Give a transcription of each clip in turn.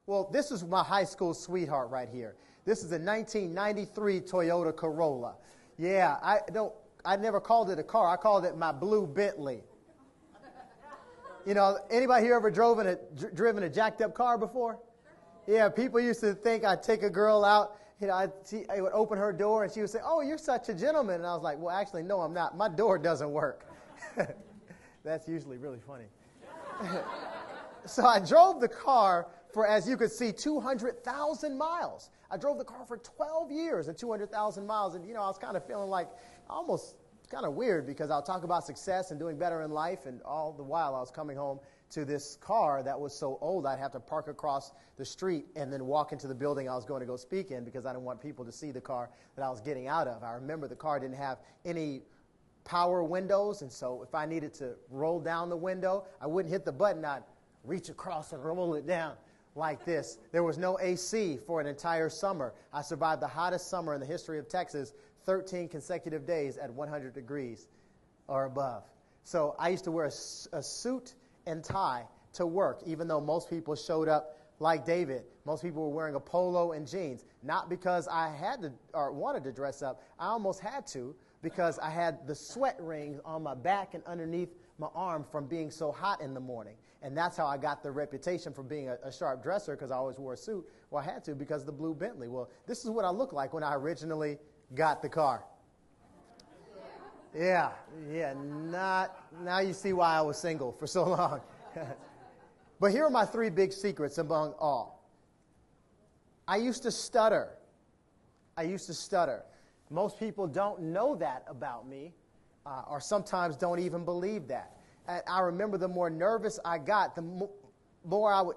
Well, this is my high school sweetheart right here. This is a 1993 Toyota Corolla. Yeah, I never called it a car. I called it my blue Bentley. You know, anybody here ever driven a jacked up car before? Yeah, people used to think I'd take a girl out. You know, I would open her door and she would say, "Oh, you're such a gentleman." And I was like, "Well, actually, no, I'm not. My door doesn't work." That's usually really funny. So I drove the car for, as you could see, 200,000 miles. I drove the car for 12 years and 200,000 miles. And, you know, I was kind of feeling like almost kind of weird because I'll talk about success and doing better in life. And all the while I was coming home to this car that was so old I'd have to park across the street and then walk into the building I was going to go speak in because I didn't want people to see the car that I was getting out of. I remember the car didn't have any power windows, and so if I needed to roll down the window, I wouldn't hit the button. I'd reach across and roll it down like this. There was no AC for an entire summer. I survived the hottest summer in the history of Texas, 13 consecutive days at 100 degrees or above. So I used to wear a suit and tie to work, even though most people showed up like David. Most people were wearing a polo and jeans, not because I had to or wanted to dress up. I almost had to because I had the sweat rings on my back and underneath my arm from being so hot in the morning. And that's how I got the reputation for being a sharp dresser, because I always wore a suit. Well, I had to because of the blue Bentley. Well, this is what I looked like when I originally got the car. Yeah, now you see why I was single for so long. But here are my 3 big secrets among all. I used to stutter. Most people don't know that about me, or sometimes don't even believe that. And I remember the more nervous I got, the more I would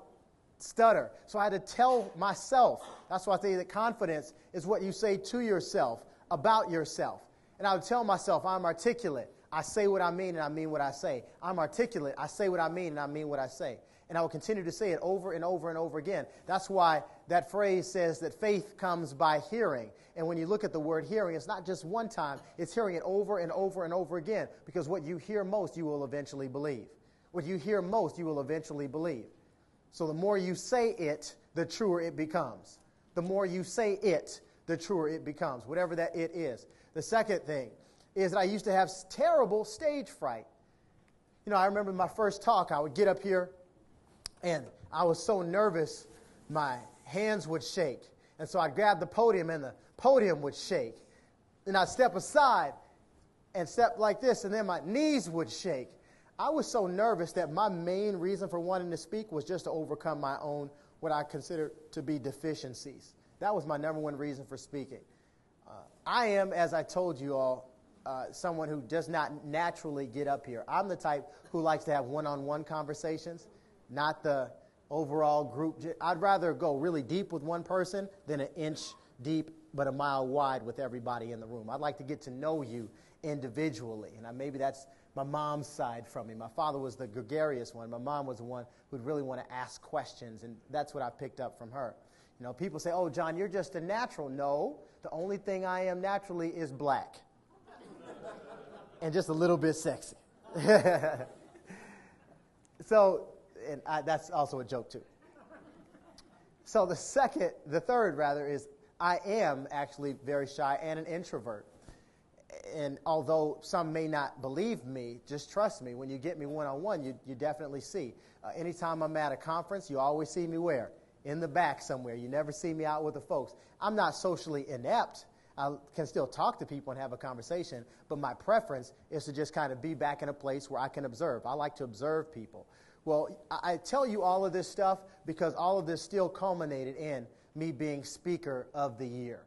stutter. So I had to tell myself. That's why I say that confidence is what you say to yourself about yourself. And I would tell myself, I'm articulate. I say what I mean, and I mean what I say. I'm articulate. I say what I mean, and I mean what I say. And I will continue to say it over and over and over again. That's why that phrase says that faith comes by hearing. And when you look at the word hearing, it's not just one time. It's hearing it over and over and over again. Because what you hear most, you will eventually believe. What you hear most, you will eventually believe. So the more you say it, the truer it becomes. The more you say it, the truer it becomes, whatever that it is. The second thing is that I used to have terrible stage fright. You know, I remember my first talk, I would get up here, and I was so nervous, my hands would shake. And so I'd grab the podium, and the podium would shake. And I'd step aside and step like this, and then my knees would shake. I was so nervous that my main reason for wanting to speak was just to overcome my own, what I consider to be deficiencies. That was my number one reason for speaking. I am, as I told you all, someone who does not naturally get up here. I'm the type who likes to have one-on-one conversations, not the overall group. I'd rather go really deep with one person than an inch deep but a mile wide with everybody in the room. I'd like to get to know you individually, and maybe that's my mom's side from me. My father was the gregarious one. My mom was the one who'd really want to ask questions, and that's what I picked up from her. You know, people say, "Oh, John, you're just a natural." No, the only thing I am naturally is black and just a little bit sexy. So, that's also a joke too. So the third is I am actually very shy and an introvert. And although some may not believe me, just trust me. When you get me one-on-one, you definitely see. Anytime I'm at a conference, you always see me where? In the back somewhere. You never see me out with the folks. I'm not socially inept. I can still talk to people and have a conversation, but my preference is to just kind of be back in a place where I can observe. I like to observe people. Well, I tell you all of this stuff because all of this still culminated in me being Speaker of the Year.